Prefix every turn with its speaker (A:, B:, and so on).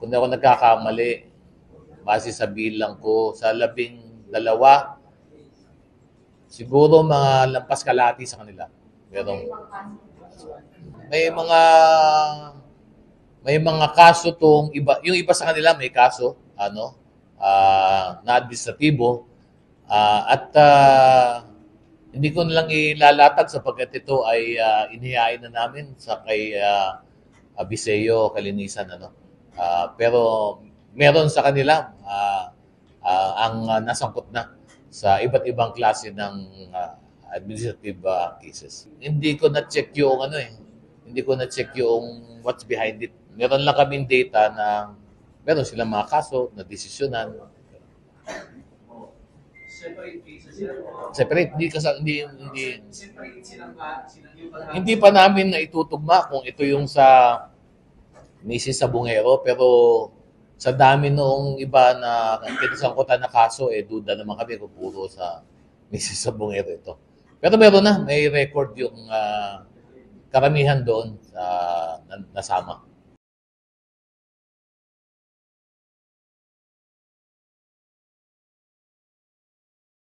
A: kung di ako nagkakamali, base sa bilang ko, sa 12, siguro mga lampas kalahati sa kanila. Merong, may mga may mga kaso tong iba, yung iba sa kanila may kaso, na administratibo, at hindi ko na lang ilalatag sapagkat ito ay inihain na namin sa kay Biseo Kalinisan, pero meron sa kanila ang nasangkot na sa iba't ibang klase ng administrative cases. Hindi ko na-check yung hindi ko na-check yung what's behind it. Meron lang kaming data na meron silang mga kaso na desisyonan.
B: Separate cases yan.
A: Separate, hindi
B: Separate silang
A: hindi pa namin na itutugma kung ito yung sa Mrs. Sabungero, pero sa dami noong iba na kinasangkutan na kaso, duda naman kami kung puro sa Mrs. Sabungero ito. Pero meron na, may record yung karamihan doon nasama.